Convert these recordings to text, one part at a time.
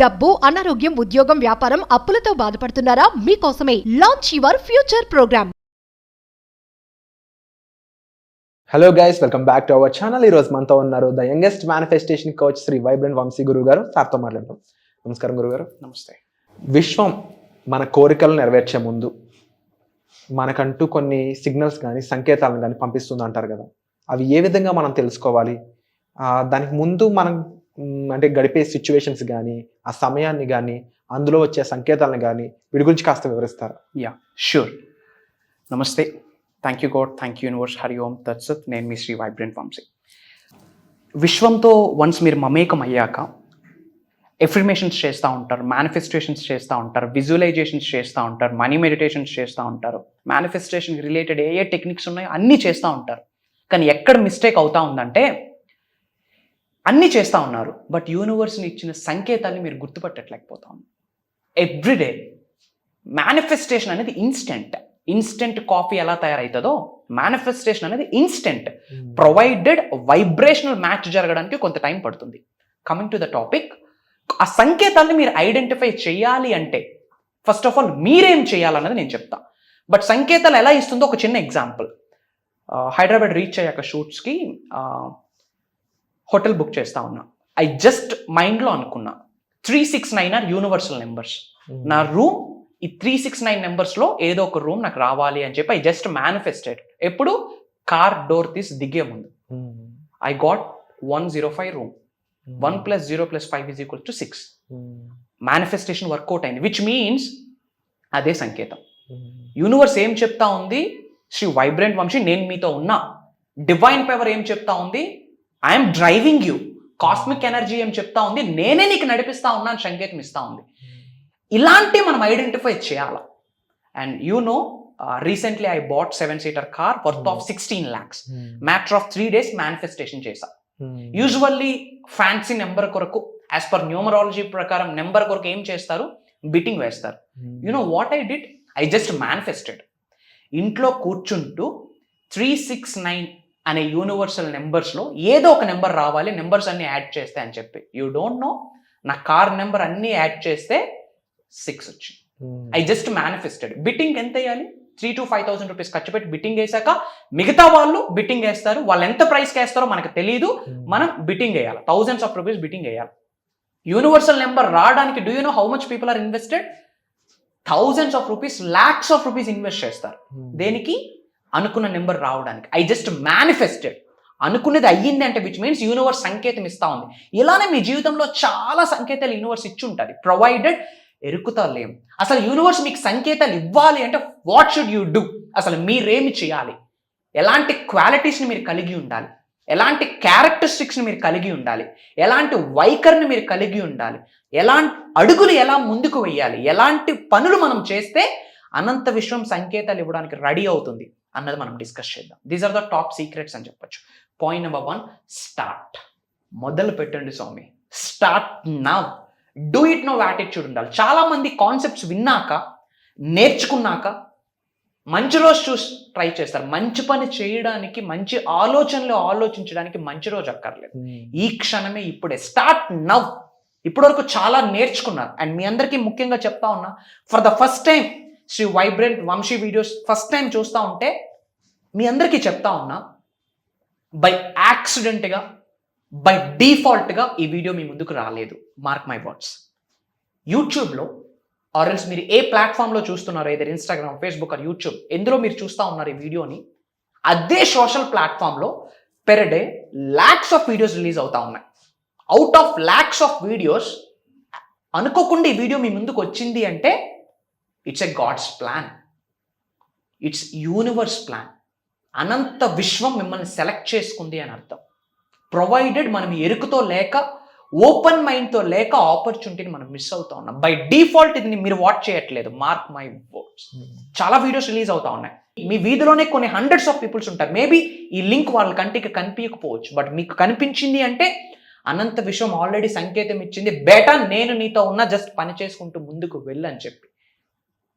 డబ్బు, అనారోగ్యం, ఉద్యోగం, వ్యాపారం, అప్పులతో బాధపడుతున్నారా? మీకోసమే launch your future program. Hello guys, welcome back to our channel. ఈరోజు మనతో ఉన్నారు the youngest manifestation coach Shri vibrant Vamshi గురువు గారు. సార్తో మాట్లాడతాం. నమస్కారం గురుగారు. నమస్తే. విశ్వం మన కోరికలు నెరవేర్చే ముందు మనకంటూ కొన్ని సిగ్నల్స్ కానీ సంకేతాలను కానీ పంపిస్తుంది అంటారు కదా, అవి ఏ విధంగా మనం తెలుసుకోవాలి? దానికి ముందు మనం అంటే గడిపే సిచ్యువేషన్స్ కానీ, ఆ సమయాన్ని కానీ, అందులో వచ్చే సంకేతాలను కానీ వీటి గురించి కాస్త వివరిస్తారా? Yeah, sure. నమస్తే. Thank you God, thank you universe, Hari ఓం తత్సత్. నేను మీ శ్రీ వైబ్రెంట్ వంశీ. విశ్వంతో వన్స్ మీరు మమేకం అయ్యాక ఎఫర్మేషన్స్ చేస్తూ ఉంటారు, మేనిఫెస్టేషన్స్ చేస్తూ ఉంటారు, విజువలైజేషన్స్ చేస్తూ ఉంటారు, మనీ మెడిటేషన్స్ చేస్తూ ఉంటారు, మేనిఫెస్టేషన్కి రిలేటెడ్ ఏ టెక్నిక్స్ ఉన్నాయో అన్నీ చేస్తూ ఉంటారు. కానీ ఎక్కడ మిస్టేక్ అవుతా ఉందంటే, అన్నీ చేస్తూ ఉన్నారు బట్ యూనివర్స్ని ఇచ్చిన సంకేతాన్ని మీరు గుర్తుపట్టట్లేకపోతా ఉన్నారు. ఎవ్రీడే మేనిఫెస్టేషన్ అనేది ఇన్స్టెంట్ కాఫీ ఎలా తయారవుతుందో మేనిఫెస్టేషన్ అనేది ఇన్స్టెంట్, ప్రొవైడెడ్ వైబ్రేషనల్ మ్యాచ్ జరగడానికి కొంత టైం పడుతుంది. కమింగ్ టు ద టాపిక్, ఆ సంకేతాన్ని మీరు ఐడెంటిఫై చేయాలి అంటే ఫస్ట్ ఆఫ్ ఆల్ మీరేం చేయాలన్నది నేను చెప్తా. బట్ సంకేతాలు ఎలా ఇస్తుందో ఒక చిన్న ఎగ్జాంపుల్. హైదరాబాద్ రీచ్ అయ్యాక షూట్స్కి హోటల్ బుక్ చేస్తా ఉన్నా. ఐ జస్ట్ మైండ్లో అనుకున్నా 369 ఆర్ యూనివర్సల్ నెంబర్స్. నా రూమ్ ఈ 369 నెంబర్స్లో ఏదో ఒక రూమ్ నాకు రావాలి అని చెప్పి ఐ జస్ట్ మేనిఫెస్టెడ్. ఎప్పుడు? కార్ డోర్ తీసి దిగే ముందు. I got 105 room. 1 + 0 + 5 = 6. Manifestation work out అయింది, విచ్ మీన్స్ అదే సంకేతం. యూనివర్స్ ఏం చెప్తా ఉంది? శ్రీ వైబ్రెంట్ వంశీ, నేను మీతో ఉన్నా. డివైన్ పవర్ ఏం చెప్తా ఉంది? I'm driving you. Cosmic energy ఏం చెప్తా ఉంది? నేనే నీకు నడిపిస్తా ఉన్నాను సంకేతం ఇస్తా ఉంది. ఇలాంటి మనం ఐడెంటిఫై చేయాలి. And recently I bought 7-seater car worth of 16 lakhs. Matter of 3 days manifestation చేశా. యూజువల్లీ ఫ్యాన్సీ నెంబర్ కొరకు, యాజ్ పర్ న్యూమరాలజీ ప్రకారం నెంబర్ కొరకు ఏం చేస్తారు? బిట్టింగ్ వేస్తారు. What I did? I just manifested. ఇంట్లో కూర్చుంటూ 369 అనే యూనివర్సల్ నెంబర్స్లో ఏదో ఒక నెంబర్ రావాలి, నెంబర్స్ అన్ని యాడ్ చేస్తే అని చెప్పి. యూ డోంట్ నో, నా కార్ నెంబర్ అన్ని యాడ్ చేస్తే 6 వచ్చింది. I just manifested. బిట్టింగ్ ఎంత వేయాలి? 3,000 to 5,000 రూపీస్ ఖర్చు పెట్టి బిట్టింగ్ వేసాక మిగతా వాళ్ళు బిట్టింగ్ వేస్తారు. వాళ్ళు ఎంత ప్రైస్కి వేస్తారో మనకు తెలియదు. మనం బిట్టింగ్ వేయాలి, thousands of rupees బిట్టింగ్ వేయాలి. యూనివర్సల్ నెంబర్ రావడానికి do you know how much people are invested? thousands of rupees, lakhs of rupees invest చేస్తారు. దేనికి? అనుకున్న నెంబర్ రావడానికి. ఐ జస్ట్ మేనిఫెస్టెడ్. అనుకున్నది అయ్యింది అంటే విచ్ మీన్స్ యూనివర్స్ సంకేతం ఇస్తా ఉంది. ఇలానే మీ జీవితంలో చాలా సంకేతాలు యూనివర్స్ ఇచ్చి ఉంటుంది, ప్రొవైడెడ్ ఎరుకుతా లేం. అసలు యూనివర్స్ మీకు సంకేతాలు ఇవ్వాలి అంటే వాట్ షుడ్ యూ డూ? అసలు మీరేమి చేయాలి? ఎలాంటి క్వాలిటీస్ని మీరు కలిగి ఉండాలి? ఎలాంటి క్యారెక్టరిస్టిక్స్ని మీరు కలిగి ఉండాలి? ఎలాంటి వైఖరిని మీరు కలిగి ఉండాలి? ఎలాంటి అడుగులు ఎలా ముందుకు వెయ్యాలి? ఎలాంటి పనులు మనం చేస్తే అనంత విశ్వం సంకేతాలు ఇవ్వడానికి రెడీ అవుతుంది అన్నది మనం డిస్కస్ చేద్దాం. These are the top secrets అని చెప్పొచ్చు. Point number 1, start. మొదలు పెట్టండి స్వామి. Start now. Do it no attitude ఉండాలి. చాలా మంది కాన్సెప్ట్స్ విన్నాక, నేర్చుకున్నాక మంచి రోజు చూసి ట్రై చేస్తారు. మంచి పని చేయడానికి, మంచి ఆలోచనలు ఆలోచించడానికి మంచి రోజు అక్కర్లేదు. ఈ క్షణమే, ఇప్పుడే. Start now. ఇప్పటివరకు చాలా నేర్చుకున్నారు. అండ్ మీ అందరికీ ముఖ్యంగా చెప్తా ఉన్నా, for the first time Shri vibrant Vamshi videos first time చూస్తూ ఉంటే మీ అందరికీ చెప్తా ఉన్నా, బై యాక్సిడెంట్గా, బై డిఫాల్ట్గా ఈ వీడియో మీ ముందుకు రాలేదు. Mark my words. యూట్యూబ్లో ఆర్ఎల్స్ మీరు ఏ ప్లాట్ఫామ్లో చూస్తున్నారో, ఏదైనా ఇన్స్టాగ్రామ్, ఫేస్బుక్ ఆర్ యూట్యూబ్, ఎందులో మీరు చూస్తూ ఉన్నారు ఈ వీడియోని, అదే సోషల్ ప్లాట్ఫామ్లో per day lakhs of videos release అవుతా ఉన్నాయి. Out of lakhs of videos అనుకోకుండా ఈ వీడియో మీ ముందుకు వచ్చింది అంటే it's a God's plan, it's universe plan. అనంత విశ్వం మిమ్మల్ని సెలెక్ట్ చేసుకుంది అని అర్థం. ప్రొవైడెడ్ మనం ఎరుకుతో లేక, ఓపెన్ మైండ్తో లేక ఆపర్చునిటీని మనం మిస్ అవుతా ఉన్నాం. బై డిఫాల్ట్ ఇది మీరు వాచ్ చేయట్లేదు. Mark my words. చాలా వీడియోస్ రిలీజ్ అవుతా ఉన్నాయి. మీ వీధిలోనే కొన్ని hundreds of పీపుల్స్ ఉంటారు. మేబీ ఈ లింక్ వాళ్ళ కంటికి కనిపించకపోవచ్చు, బట్ మీకు కనిపించింది అంటే అనంత విశ్వం ఆల్రెడీ సంకేతం ఇచ్చింది, బేటా నేను నీతో ఉన్నా, జస్ట్ పని చేసుకుంటూ ముందుకు వెళ్ళని చెప్పి.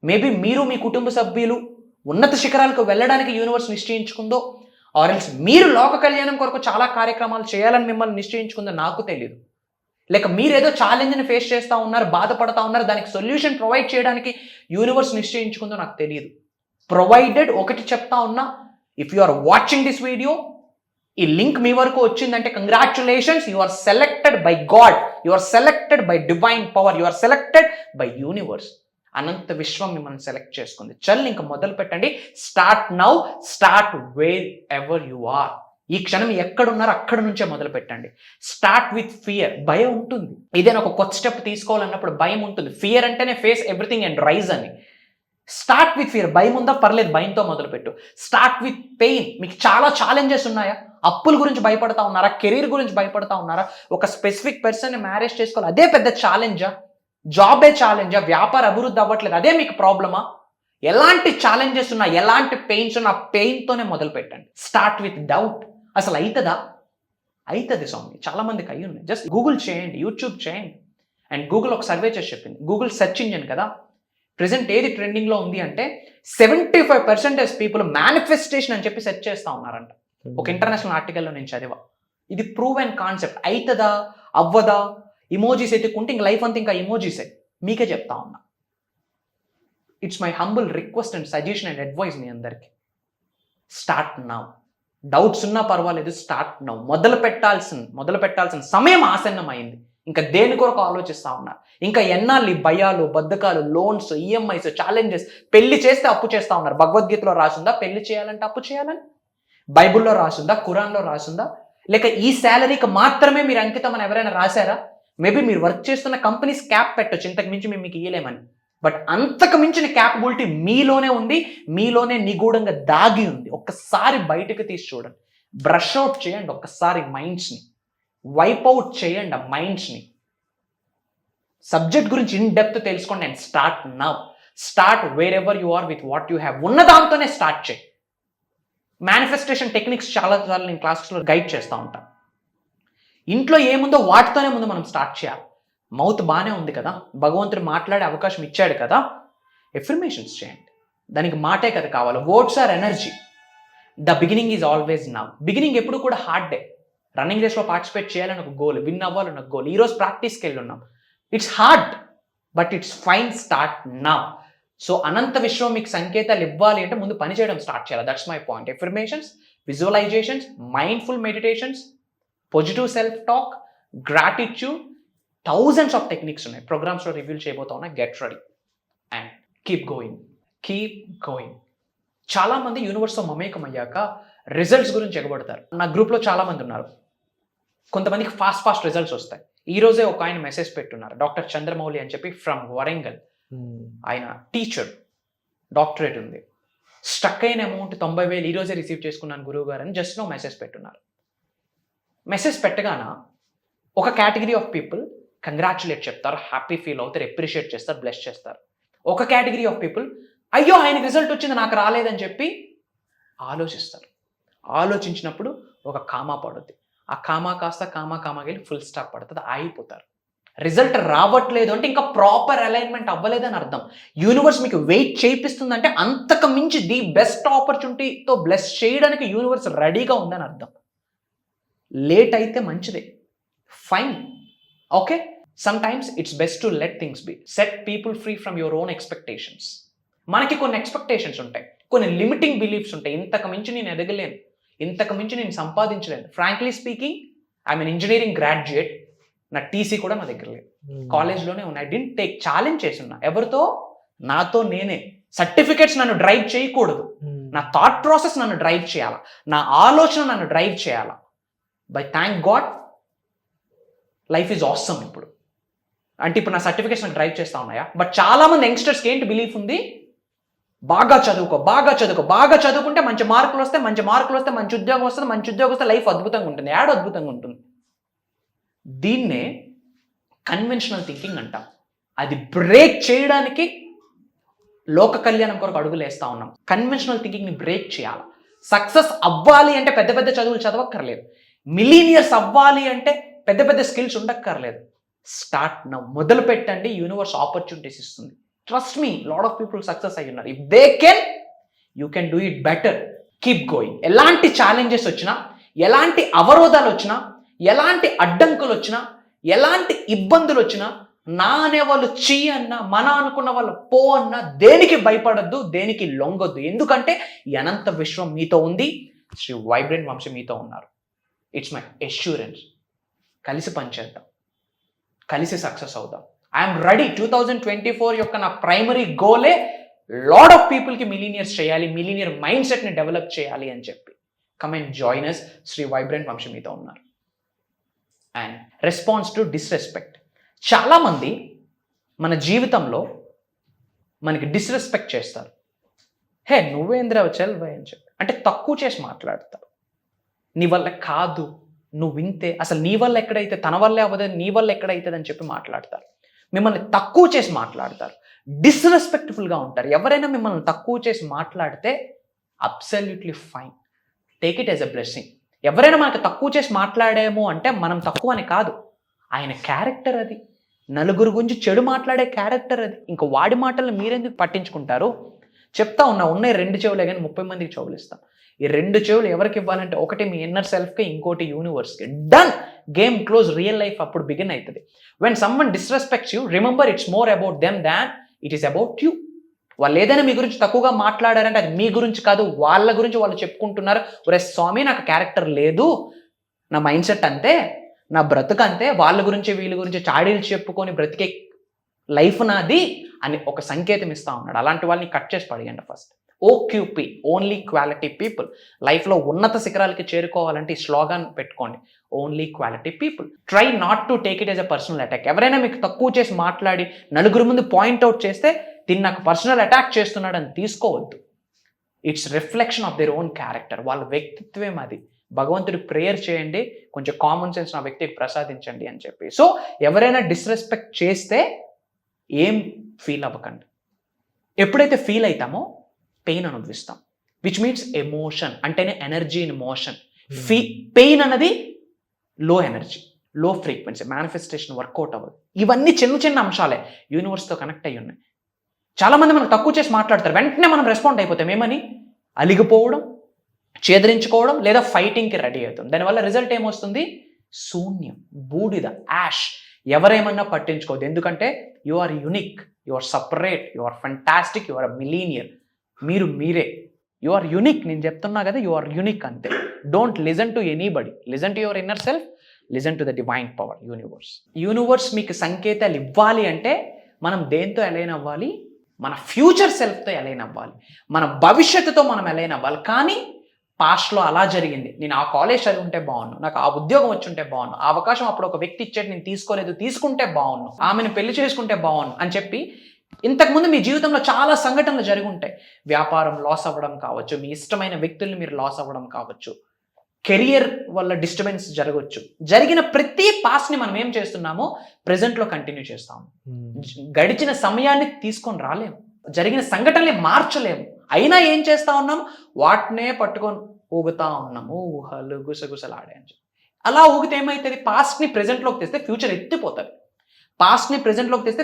మేబీ మీరు, మీ కుటుంబ సభ్యులు ఉన్నత శిఖరాలకు వెళ్ళడానికి యూనివర్స్ నిశ్చయించుకుందో, ఆర్ ఎల్స్ మీరు లోక కళ్యాణం కొరకు చాలా కార్యక్రమాలు చేయాలని మిమ్మల్ని నిశ్చయించుకుందో నాకు తెలియదు. లేక మీరేదో ఛాలెంజ్ని ఫేస్ చేస్తూ ఉన్నారు, బాధపడతా ఉన్నారు, దానికి సొల్యూషన్ ప్రొవైడ్ చేయడానికి యూనివర్స్ నిశ్చయించుకుందో నాకు తెలియదు. ప్రొవైడెడ్ ఒకటి చెప్తా ఉన్నా, if you are watching this video, ఈ లింక్ మీ వరకు వచ్చిందంటే congratulations, you are selected by God, you are selected by divine power, you are selected by universe. అనంత విశ్వం మిమ్మల్ని సెలెక్ట్ చేసుకుంది. చల్ ఇంకా మొదలు పెట్టండి. Start now, start wherever you are. ఈ క్షణం ఎక్కడున్నారో అక్కడ నుంచే మొదలు పెట్టండి. Start with fear. భయం ఉంటుంది, ఏదైనా ఒక కొత్త స్టెప్ తీసుకోవాలన్నప్పుడు భయం ఉంటుంది. ఫియర్ అంటేనే ఫేస్ ఎవ్రీథింగ్ అండ్ రైజ్ అని. Start with fear. భయం ఉందా? పర్లేదు, భయంతో మొదలుపెట్టు. Start with pain. మీకు చాలా ఛాలెంజెస్ ఉన్నాయా? అప్పుల గురించి భయపడతా ఉన్నారా? కెరీర్ గురించి భయపడతా ఉన్నారా? ఒక స్పెసిఫిక్ పర్సన్ని మ్యారేజ్ చేసుకోవాలి, అదే పెద్ద ఛాలెంజా? జాబే ఛాలెంజా? వ్యాపార అభివృద్ధి అవ్వట్లేదు, అదే మీకు ప్రాబ్లమా? ఎలాంటి ఛాలెంజెస్ ఉన్నా, ఎలాంటి పెయిన్స్ ఉన్నా, పెయిన్తోనే మొదలు పెట్టండి. Start with doubt. అసలు అవుతుందా? అవుతుంది స్వామి, చాలా మందికి అయ్యి ఉన్నాయి. జస్ట్ గూగుల్ చేయండి, యూట్యూబ్ చేయండి. అండ్ గూగుల్ ఒక సర్వే చేసి చెప్పింది, గూగుల్ సెర్చ్ ఇంజిన్ కదా, ప్రెసెంట్ ఏది ట్రెండింగ్లో ఉంది అంటే 75% పీపుల్ మేనిఫెస్టేషన్ అని చెప్పి సెర్చ్ చేస్తూ ఉన్నారంట. ఒక ఇంటర్నేషనల్ ఆర్టికల్లో నేను చదివా. ఇది ప్రూవ్ అండ్ కాన్సెప్ట్. అవుతుందా అవ్వదా? ఇమోజీస్ ఎత్తుకుంటే ఇంక లైఫ్ అంతా ఇంకా ఇమోజీసే. మీకే చెప్తా ఉన్నా. It's my humble request and suggestion and advice మీ అందరికీ. Start now. డౌట్స్ ఉన్నా పర్వాలేదు, స్టార్ట్ నౌ. మొదలు పెట్టాల్సిన సమయం ఆసన్నమైంది. ఇంకా దేని కొరకు ఆలోచిస్తూ ఉన్నారు? ఇంకా ఎన్నాళ్ళు భయాలు, బద్ధకాలు, లోన్స్, ఈఎంఐస్, ఛాలెంజెస్? పెళ్లి చేస్తే అప్పు చేస్తూ ఉన్నారు. భగవద్గీతలో రాసుందా పెళ్లి చేయాలంటే అప్పు చేయాలని? బైబుల్లో రాసుందా? ఖురాన్లో రాసుందా? లేక ఈ శాలరీకి మాత్రమే మీరు అంకితం అని ఎవరైనా రాశారా? మేబీ మీరు వర్క్ చేస్తున్న కంపెనీస్ క్యాప్ పెట్టొచ్చు, ఇంతకు మించి మేము మీకు ఇయ్యలేమని. బట్ అంతకు మించిన క్యాపబిలిటీ మీలోనే ఉంది, మీలోనే నిగూఢంగా దాగి ఉంది. ఒక్కసారి బయటకు తీసి చూడండి. బ్రష్ అవుట్ చేయండి ఒక్కసారి మైండ్స్ని, వైప్ అవుట్ చేయండి ఆ మైండ్స్ని. సబ్జెక్ట్ గురించి ఇన్ డెప్త్ తెలుసుకోండి. And start now. Start wherever you are with what you have. ఉన్న దాంతోనే స్టార్ట్ చేయి. మేనిఫెస్టేషన్ టెక్నిక్స్ చాలాసార్లు నేను క్లాసెస్లో గైడ్ చేస్తూ ఉంటాను. ఇంట్లో ఏముందో వాటితోనే ముందు మనం స్టార్ట్ చేయాలి. మౌత్ బాగానే ఉంది కదా, భగవంతుడు మాట్లాడే అవకాశం ఇచ్చాడు కదా, ఎఫర్మేషన్స్ చేయండి. దానికి మాటే కదా కావాలి. Words are energy. The beginning is always now. Beginning ఎప్పుడు కూడా హార్డ్ డే. రన్నింగ్ రేస్లో పార్టిసిపేట్ చేయాలని ఒక గోల్, విన్ అవ్వాలని ఒక గోల్. ఈరోజు ప్రాక్టీస్కి వెళ్ళి ఉన్నాం. It's hard but it's fine. Start now. So అనంత విశ్వం మీకు సంకేతాలు ఇవ్వాలి అంటే ముందు పని చేయడం స్టార్ట్ చేయాలి. That's my point. Affirmations, visualizations, mindful meditations, positive self talk, gratitude, thousands of techniques ఉన్నాయి. ప్రోగ్రామ్స్లో రివ్యూ చేయబోతా ఉన్నా. Get ready and keep going. చాలామంది యూనివర్స్తో మమేకం అయ్యాక రిజల్ట్స్ గురించి ఎగబడతారు. నా గ్రూప్లో చాలామంది ఉన్నారు. కొంతమందికి ఫాస్ట్ రిజల్ట్స్ వస్తాయి. ఈరోజే ఒక ఆయన మెసేజ్ పెట్టున్నారు, డాక్టర్ చంద్రమౌళి అని చెప్పి, ఫ్రమ్ వరంగల్. ఆయన టీచర్, డాక్టరేట్ ఉంది. స్టక్ అయిన అమౌంట్ 90,000 ఈరోజే రిసీవ్ చేసుకున్నాను గురువు గారు అని జస్ట్ మెసేజ్ పెట్టున్నారు. మెసేజ్ పెట్టగాన ఒక కేటగిరీ ఆఫ్ పీపుల్ కంగ్రాచులేట్ చెప్తారు, హ్యాపీ ఫీల్ అవుతారు, అప్రిషియేట్ చేస్తారు, బ్లెస్ చేస్తారు. ఒక కేటగిరీ ఆఫ్ పీపుల్ అయ్యో ఆయనకి రిజల్ట్ వచ్చింది నాకు రాలేదని చెప్పి ఆలోచిస్తారు. ఆలోచించినప్పుడు ఒక కామా పడుద్ది. ఆ కామా కాస్త కామాకి వెళ్ళి ఫుల్ స్టాప్ పడుతుంది, ఆగిపోతారు. రిజల్ట్ రావట్లేదు అంటే ఇంకా ప్రాపర్ అలైన్మెంట్ అవ్వలేదని అర్థం. యూనివర్స్ మీకు వెయిట్ చేయిస్తుందంటే అంతకు మించి ది బెస్ట్ ఆపర్చునిటీతో బ్లెస్ చేయడానికి యూనివర్స్ రెడీగా ఉందని అర్థం. లేట్ అయితే మంచిదే, fine, okay. Some times it's best to let things B. Set people free from your own expectations. మనకి కొన్ని ఎక్స్పెక్టేషన్స్ ఉంటాయి, కొన్ని లిమిటింగ్ బిలీఫ్స్ ఉంటాయి. ఇంతకు మించి నేను ఎదగలేను, ఇంతకు మించి నేను సంపాదించలేను. Frankly speaking, I'm an engineering graduate. నా టీసీ కూడా నా దగ్గర లేదు, కాలేజ్లోనే ఉన్నాయి. ఐ డింట్ టేక్, ఛాలెంజ్ చేస్తున్నా. ఎవరితో? నాతో నేనే. సర్టిఫికేట్స్ నన్ను డ్రైవ్ చేయకూడదు, నా థాట్ ప్రాసెస్ నన్ను డ్రైవ్ చేయాలా, నా ఆలోచన నన్ను డ్రైవ్ చేయాలా. Bye thank God life is awesome. ఇప్పుడు అంటే ఇప్పుడు నా సర్టిఫికేట్స్ నాకు డ్రైవ్ చేస్తా ఉన్నాయా? బట్ చాలా మంది యంగ్స్టర్స్కి ఏంటి బిలీఫ్ ఉంది? బాగా చదువుకుంటే మంచి మార్కులు వస్తే, మంచి ఉద్యోగం వస్తుంది, మంచి ఉద్యోగం వస్తే లైఫ్ అద్భుతంగా ఉంటుంది. యాడ్ అద్భుతంగా ఉంటుంది. దీన్నే కన్వెన్షనల్ థింకింగ్ అంటాం. అది బ్రేక్ చేయడానికి లోక కళ్యాణం కొరకు అడుగులు వేస్తా ఉన్నాం. కన్వెన్షనల్ థింకింగ్ని బ్రేక్ చేయాలి. సక్సెస్ అవ్వాలి అంటే పెద్ద పెద్ద చదువులు చదవక్కర్లేదు. మిలీనియర్స్ అవ్వాలి అంటే పెద్ద పెద్ద స్కిల్స్ ఉండక్కర్లేదు. Start now. మొదలు పెట్టండి, యూనివర్స్ ఆపర్చునిటీస్ ఇస్తుంది. Trust me, lot of people success అయ్యి ఉన్నారు. If they can, you can do it better. Keep going. ఎలాంటి ఛాలెంజెస్ వచ్చినా, ఎలాంటి అవరోధాలు వచ్చినా, ఎలాంటి అడ్డంకులు వచ్చినా, ఎలాంటి ఇబ్బందులు వచ్చినా నా అనే వాళ్ళు చీ అన్నా, మన అనుకున్న వాళ్ళు పో అన్నా దేనికి భయపడద్దు, దేనికి లొంగొద్దు. ఎందుకంటే ఈ అనంత విశ్వం మీతో ఉంది, శ్రీ వైబ్రెంట్ వంశీ మీతో ఉన్నారు. It's my assurance. కలిసి పనిచేద్దాం, కలిసి సక్సెస్ అవుదాం. I'm ready. 2024 యొక్క నా ప్రైమరీ గోలే లాట్ ఆఫ్ పీపుల్కి మిలీనియర్స్ చేయాలి, మిలీనియర్ మైండ్ సెట్ని డెవలప్ చేయాలి అని చెప్పి. Come and join us. Shri vibrant Vamshi మీతో ఉన్నారు. And response to disrespect. చాలామంది మన జీవితంలో మనకి డిస్రెస్పెక్ట్ చేస్తారు. హే నువ్వేంద్రా చల్ భయ్ అని చెప్పి, అంటే తక్కువ చేసి మాట్లాడతారు. నీ వల్ల కాదు, నువ్వు వింతే, అసలు నీ వల్ల ఎక్కడైతే, తన వల్లే అవ్వదు, నీ వల్ల ఎక్కడైతుంది అని చెప్పి మాట్లాడతారు. మిమ్మల్ని తక్కువ చేసి మాట్లాడతారు, డిస్రెస్పెక్ట్ఫుల్గా ఉంటారు. ఎవరైనా మిమ్మల్ని తక్కువ చేసి మాట్లాడితే absolutely fine, take it as a blessing. ఎవరైనా మనకు తక్కువ చేసి మాట్లాడాము అంటే మనం తక్కువ అని కాదు, ఆయన క్యారెక్టర్ అది. నలుగురు గురించి చెడు మాట్లాడే క్యారెక్టర్ అది. ఇంకా వాడి మాటలను మీరెందుకు పట్టించుకుంటారు? చెప్తా ఉన్నాయి 2 చెవులే కానీ 30 మందికి చెవులు ఇస్తాం. ఈ 2 చెవులు ఎవరికి ఇవ్వాలంటే ఒకటి మీ ఇన్నర్ సెల్ఫ్కి, ఇంకోటి యూనివర్స్కి. Done, game close, real life అప్పుడు బిగిన్ అవుతుంది. When someone disrespects you, remember it's more about them than it is about you. వాళ్ళు ఏదైనా మీ గురించి తక్కువగా మాట్లాడారంటే అది మీ గురించి కాదు, వాళ్ళ గురించి వాళ్ళు చెప్పుకుంటున్నారు. ఒరే స్వామి నాకు క్యారెక్టర్ లేదు, నా మైండ్ సెట్ అంతే, నా బ్రతుకు అంతే, వాళ్ళ గురించి వీళ్ళ గురించి చాడీలు చెప్పుకొని బ్రతికే లైఫ్ నాది అని ఒక సంకేతం ఇస్తా ఉన్నాడు. అలాంటి వాళ్ళని కట్ చేసి పడేయండి first. OQP, only quality people. లైఫ్లో ఉన్నత శిఖరాలకి చేరుకోవాలంటే ఈ స్లోగాన్ పెట్టుకోండి, only quality people. Try not to take it as a personal attack. ఎవరైనా మీకు తక్కువ చేసి మాట్లాడి నలుగురు ముందు పాయింట్అవుట్ చేస్తే దీన్ని నాకు పర్సనల్ అటాక్ చేస్తున్నాడు అని తీసుకోవద్దు. It's reflection of their own character. వాళ్ళ వ్యక్తిత్వం అది. భగవంతుడికి ప్రేయర్ చేయండి, కొంచెం కామన్ సెన్స్ నా వ్యక్తికి ప్రసాదించండి అని చెప్పి. సో ఎవరైనా డిస్రెస్పెక్ట్ చేస్తే ఏం ఫీల్ అవ్వకండి. ఎప్పుడైతే ఫీల్ అవుతామో పెయిన్ అనుభవిస్తాం, విచ్ మీన్స్ ఎమోషన్ అంటేనే ఎనర్జీ ఇన్ మోషన్. పెయిన్ అన్నది లో ఎనర్జీ, లో ఫ్రీక్వెన్సీ, మేనిఫెస్టేషన్ వర్కౌట్ అవ్వదు. ఇవన్నీ చిన్న చిన్న అంశాలే యూనివర్స్తో కనెక్ట్ అయ్యి ఉన్నాయి. చాలామంది మనకు తక్కువ చేసి మాట్లాడతారు, వెంటనే మనం రెస్పాండ్ అయిపోతాం. ఏమని? అలిగిపోవడం, చేదరించుకోవడం, లేదా ఫైటింగ్కి రెడీ అవుతాం. దానివల్ల రిజల్ట్ ఏమొస్తుంది? శూన్యం, బూడిద, యాష్. ఎవరేమన్నా పట్టించుకోవద్దు, ఎందుకంటే you are unique, you are separate, you are fantastic, you are a millionaire. మీరు మీరే, యు ఆర్ యునిక్. నేను చెప్తున్నా కదా, యు ఆర్ యునిక్ అంతే. Don't listen to anybody, listen to your inner self, listen to the divine power, universe. Universe మీకు సంకేతాలు ఇవ్వాలి అంటే మనం దేంతో అలైన్ అవ్వాలి? మన ఫ్యూచర్ సెల్ఫ్తో అలైన్ అవ్వాలి, మన భవిష్యత్తుతో మనం అలైన్ అవ్వాలి. కానీ పాస్ట్లో అలా జరిగింది, నేను ఆ కాలేజ్ చదివి ఉంటే బాగున్నాను, నాకు ఆ ఉద్యోగం వచ్చి ఉంటే బాగున్నాను, ఆ అవకాశం అప్పుడు ఒక వ్యక్తి ఇచ్చాడు నేను తీసుకోలేదు, తీసుకుంటే బాగున్నాను, ఆమెను పెళ్లి చేసుకుంటే బాగున్నాను అని చెప్పి ఇంతకుముందు మీ జీవితంలో చాలా సంఘటనలు జరిగి ఉంటాయి. వ్యాపారం లాస్ అవ్వడం కావచ్చు, మీ ఇష్టమైన వ్యక్తుల్ని మీరు లాస్ అవ్వడం కావచ్చు, కెరియర్ వల్ల డిస్టర్బెన్స్ జరగవచ్చు. జరిగిన ప్రతి పాస్ని మనం ఏం చేస్తున్నామో ప్రెజెంట్లో కంటిన్యూ చేస్తాము. గడిచిన సమయాన్ని తీసుకొని రాలేము, జరిగిన సంఘటనల్ని మార్చలేము. అయినా ఏం చేస్తా ఉన్నాము? వాటినే పట్టుకొని ఊగుతా ఉన్నాము, ఊహలు గుసగుసలాడే అని చెప్పి. అలా ఊగితే ఏమవుతుంది? పాస్ట్ని ప్రెజెంట్లోకి తెస్తే ఫ్యూచర్ ఎత్తిపోతుంది. పాస్ట్ని ప్రెజెంట్లోకి తెస్తే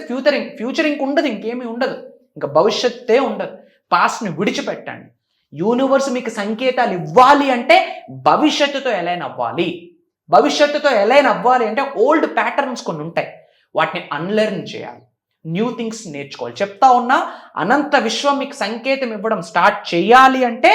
ఫ్యూచర్ ఇంక ఉండదు, ఇంకేమీ ఉండదు, ఇంకా భవిష్యత్తే ఉండదు. పాస్ట్ని విడిచిపెట్టండి. యూనివర్స్ మీకు సంకేతాలు ఇవ్వాలి అంటే భవిష్యత్తుతో అలైన్ అవ్వాలి. భవిష్యత్తుతో అలైన్ అవ్వాలి అంటే ఓల్డ్ ప్యాటర్న్స్ కొన్ని ఉంటాయి, వాటిని అన్లెర్న్ చేయాలి, న్యూ థింగ్స్ నేర్చుకోవాలి. చెప్తా ఉన్నా, అనంత విశ్వం మీకు సంకేతం ఇవ్వడం స్టార్ట్ చేయాలి అంటే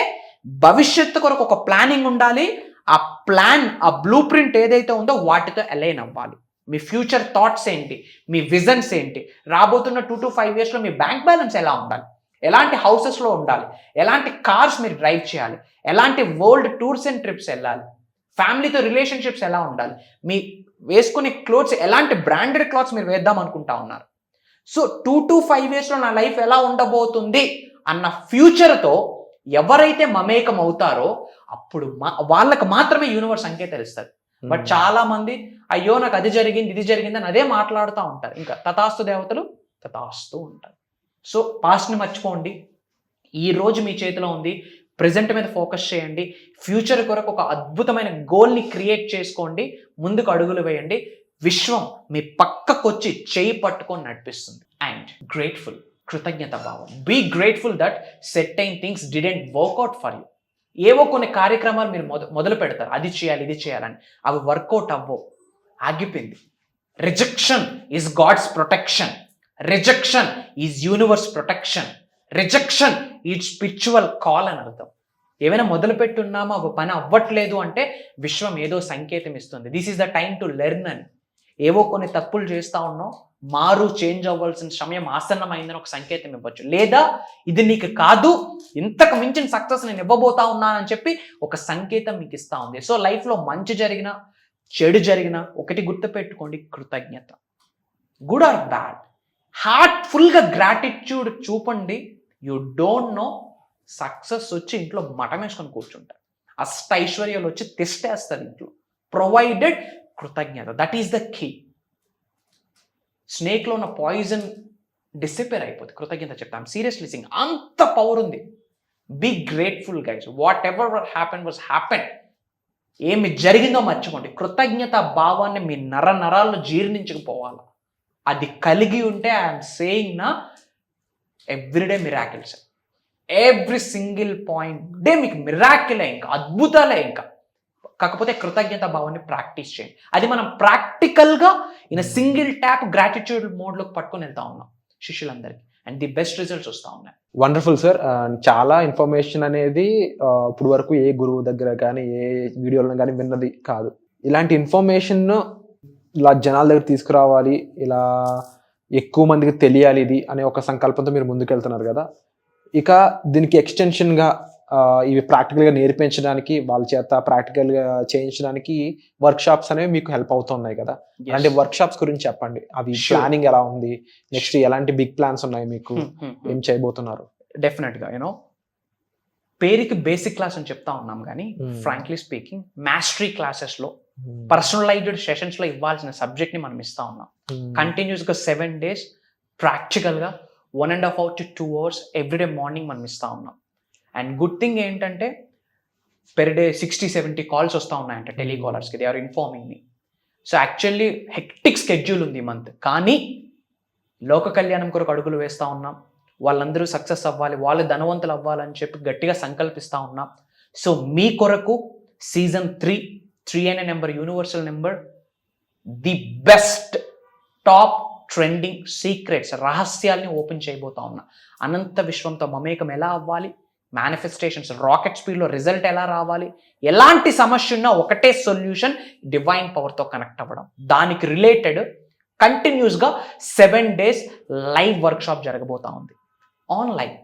భవిష్యత్తు కొరకు ఒక ప్లానింగ్ ఉండాలి. ఆ ప్లాన్, ఆ బ్లూ ప్రింట్ ఏదైతే ఉందో వాటితో అలైన్ అవ్వాలి. మీ ఫ్యూచర్ థాట్స్ ఏంటి, మీ విజన్స్ ఏంటి, రాబోతున్న 2 to 5 yearsలో మీ బ్యాంక్ బ్యాలెన్స్ ఎలా ఉండాలి, ఎలాంటి హౌసెస్లో ఉండాలి, ఎలాంటి కార్స్ మీరు డ్రైవ్ చేయాలి, ఎలాంటి వరల్డ్ టూర్స్ అండ్ ట్రిప్స్ వెళ్ళాలి, ఫ్యామిలీతో రిలేషన్షిప్స్ ఎలా ఉండాలి, మీ వేసుకునే క్లోత్స్ ఎలాంటి బ్రాండెడ్ క్లాత్స్ మీరు వేద్దాం అనుకుంటా ఉన్నారు. సో 2 to 5 yearsలో నా లైఫ్ ఎలా ఉండబోతుంది అన్న ఫ్యూచర్తో ఎవరైతే మమేకం అవుతారో అప్పుడు వాళ్ళకి మాత్రమే యూనివర్స్ సంకేతాలు ఇస్తారు. బట్ చాలా మంది అయ్యో నాకు అది జరిగింది ఇది జరిగింది అని అదే మాట్లాడుతూ ఉంటారు. ఇంకా తథాస్తు దేవతలు తథాస్తు ఉంటారు. సో పాస్ట్ని మర్చిపోండి, ఈ రోజు మీ చేతిలో ఉంది, ప్రెజెంట్ మీద ఫోకస్ చేయండి, ఫ్యూచర్ కొరకు ఒక అద్భుతమైన గోల్ని క్రియేట్ చేసుకోండి, ముందుకు అడుగులు వేయండి. విశ్వం మీ పక్కకొచ్చి చేయి పట్టుకొని నడిపిస్తుంది. అండ్ గ్రేట్ఫుల్, కృతజ్ఞత భావం. Be grateful that certain things didn't work out for you. ఏవో కొన్ని కార్యక్రమాలు మీరు మొదలు పెడతారు, అది చేయాలి ఇది చేయాలని, అవి వర్కౌట్ అవ్వవు, ఆగిపోయింది. Rejection is god's protection, rejection is universe protection, rejection is spiritual call అని అర్థం. ఏమైనా మొదలు పెట్టున్నామో ఒక పని అవ్వట్లేదు అంటే విశ్వం ఏదో సంకేతం ఇస్తుంది, this is the time to learn అని. ఏవో కొన్ని తప్పులు చేస్తూ ఉన్నాం, చేంజ్ అవ్వాల్సిన సమయం ఆసన్నమైందని ఒక సంకేతం ఇవ్వచ్చు. లేదా ఇది నీకు కాదు, ఇంతకు మించిన సక్సెస్ నేను ఇవ్వబోతా ఉన్నానని చెప్పి ఒక సంకేతం మీకు ఇస్తూ ఉంది. సో లైఫ్లో మంచి జరిగినా చెడు జరిగినా ఒకటి గుర్తుపెట్టుకోండి, కృతజ్ఞత. గుడ్ ఆర్ బ్యాడ్, హార్ట్ఫుల్గా గ్రాటిట్యూడ్ చూపండి. యూ డోంట్ నో, సక్సెస్ వచ్చి ఇంట్లో మఠం వేసుకొని కూర్చుంటారు, అష్టైశ్వర్యాలు వచ్చి తెస్టేస్తారు ఇంట్లో, ప్రొవైడెడ్ కృతజ్ఞత. That is the key. స్నేక్లో ఉన్న పాయిజన్ డిసిపేర్ అయిపోతుంది కృతజ్ఞత చెప్తాం. సీరియస్లీ సింగ్, అంత పవర్ ఉంది. Be grateful guys, whatever happen was happen. ఏమి జరిగిందో మర్చిపోండి, కృతజ్ఞత భావాన్ని మీ నరాల్లో జీర్ణించకపోవాలి. అది కలిగి ఉంటే ఐఎమ్ సేయింగ్ నా everyday miracles, every single point day మీకు మిరాకిలే, ఇంకా అద్భుతాలే. ఇంకా కాకపోతే కృతజ్ఞత భావాన్ని ప్రాక్టీస్ చేయండి. అది మనం ప్రాక్టికల్గా ఇన్ సింగిల్ ట్యాప్ గ్రాటిట్యూడ్ మోడ్లోకి పట్టుకొని వెళ్తా ఉన్నాం శిష్యులందరికీ, అండ్ ది బెస్ట్ రిజల్ట్స్ వస్తూ ఉన్నాయి. Wonderful sir. చాలా ఇన్ఫర్మేషన్ అనేది ఇప్పుడు వరకు ఏ గురువు దగ్గర కానీ ఏ వీడియోలో కానీ విన్నది కాదు. ఇలాంటి ఇన్ఫర్మేషన్ ఇలా జనాల దగ్గర తీసుకురావాలి, ఇలా ఎక్కువ మందికి తెలియాలి ఇది అనే ఒక సంకల్పంతో మీరు ముందుకెళ్తున్నారు కదా. ఇక దీనికి ఎక్స్టెన్షన్గా ఇవి ప్రాక్టికల్గా నేర్పించడానికి, వాళ్ళ చేత ప్రాక్టికల్గా చేయించడానికి వర్క్ షాప్స్ అనేవి మీకు హెల్ప్ అవుతున్నాయి కదా. అంటే వర్క్ షాప్స్ గురించి చెప్పండి, అవి ప్లానింగ్ ఎలా ఉంది, నెక్స్ట్ ఎలాంటి బిగ్ ప్లాన్స్ ఉన్నాయి మీకు, ఏం చేయబోతున్నారు? డెఫినెట్గా యూనో పేరుకి బేసిక్ క్లాస్ అని చెప్తా ఉన్నాం, కానీ ఫ్రాంక్లీ స్పీకింగ్ మాస్టరీ క్లాసెస్లో పర్సనలైజ్డ్ సెషన్స్లో ఇవ్వాల్సిన సబ్జెక్ట్ని మనం ఇస్తా ఉన్నాం. కంటిన్యూస్గా 7 days ప్రాక్టికల్గా 1.5 hours to 2 hours everyday morning మనం ఇస్తా ఉన్నాం. అండ్ గుడ్ థింగ్ ఏంటంటే పెర్ డే 60-70 కాల్స్ వస్తూ ఉన్నాయంట టెలికాలర్స్కి, they are informing me. So actually hectic schedule ఉంది ఈ మంత్, కానీ లోక కళ్యాణం కొరకు అడుగులు వేస్తూ ఉన్నాం. వాళ్ళందరూ సక్సెస్ అవ్వాలి, వాళ్ళు ధనవంతులు అవ్వాలని చెప్పి గట్టిగా సంకల్పిస్తూ ఉన్నాం. సో మీ కొరకు Season 3 అనే number, universal number, the best top trending secrets, రహస్యాల్ని ఓపెన్ చేయబోతా ఉన్నా. అనంత విశ్వంతో మమేకం ఎలా అవ్వాలి, మేనిఫెస్టేషన్స్ రాకెట్ స్పీడ్లో రిజల్ట్ ఎలా రావాలి, ఎలాంటి సమస్య ఉన్నా ఒకటే సొల్యూషన్, డివైన్ పవర్తో కనెక్ట్ అవ్వడం. దానికి రిలేటెడ్ కంటిన్యూస్గా 7 days లైవ్ వర్క్షాప్ జరగబోతా ఉంది. ఆన్లైన్,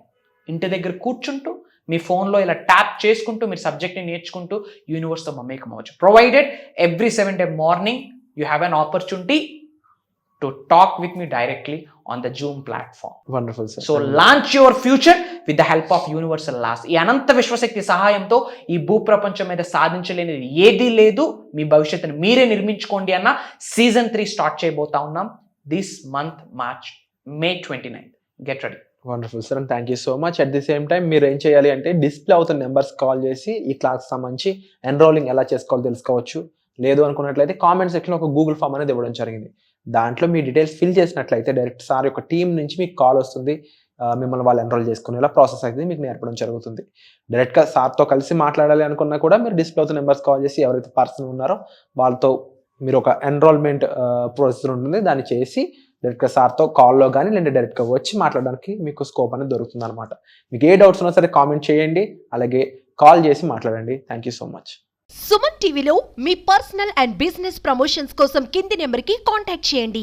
ఇంటి దగ్గర కూర్చుంటూ మీ ఫోన్లో ఇలా ట్యాప్ చేసుకుంటూ మీరు సబ్జెక్ట్ని నేర్చుకుంటూ యూనివర్స్తో మమేకం అవ్వచ్చు. Provided every 7 day morning you have an opportunity to talk with me directly on the Zoom platform. Wonderful sir. So launch your future with the help of universal laws. ఈ అనంత విశ్వశక్తి సహాయంతో ఈ భూప్రపంచం మీద సాధించలేనిది ఏదీ లేదు. మీ భవిష్యత్తును మీరే నిర్మించుకోండి అన్న Season 3 స్టార్ట్ చేయబోతా ఉన్నాం this month May 29th. Get ready. Wonderful sir, and thank you so much. At the same time మీరు ఏం చేయాలి అంటే డిస్ప్లే అవుతున్న నెంబర్స్ కాల్ చేసి ఈ క్లాస్ సంబంధించి ఎన్రోలింగ్ ఎలా చేసుకోవాలో తెలుసుకోవచ్చు. లేదు అనుకున్నట్లయితే కామెంట్ సెక్షన్లో ఒక గూగుల్ ఫామ్ అనేది ఇవ్వడం జరిగింది. దాంట్లో మీ డీటెయిల్స్ ఫిల్ చేసినట్లయితే డైరెక్ట్ సార్ యొక్క టీం నుంచి మీకు కాల్ వస్తుంది, మిమ్మల్ని వాళ్ళు ఎన్రోల్ చేసుకునేలా ప్రాసెస్ అయితే మీకు నేర్పడం జరుగుతుంది. డైరెక్ట్గా సార్తో కలిసి మాట్లాడాలి అనుకున్నా కూడా మీరు డిస్ప్లే అవుతున్న నెంబర్స్ కాల్ చేసి ఎవరైతే పర్సన్ ఉన్నారో వాళ్ళతో మీరు ఒక ఎన్రోల్మెంట్ ప్రొసీజర్ ఉంటుంది, దాన్ని చేసి డైరెక్ట్గా సార్తో కాల్లో కానీ లేదా డైరెక్ట్గా వచ్చి మాట్లాడడానికి మీకు స్కోప్ అనేది దొరుకుతుంది అనమాట. మీకు ఏ డౌట్స్ ఉన్నా సరే కామెంట్ చేయండి, అలాగే కాల్ చేసి మాట్లాడండి. Thank you so much. Suman టీవీలో మీ పర్సనల్ అండ్ బిజినెస్ ప్రమోషన్స్ కోసం కింది నెంబర్కి కాంటాక్ట్ చేయండి.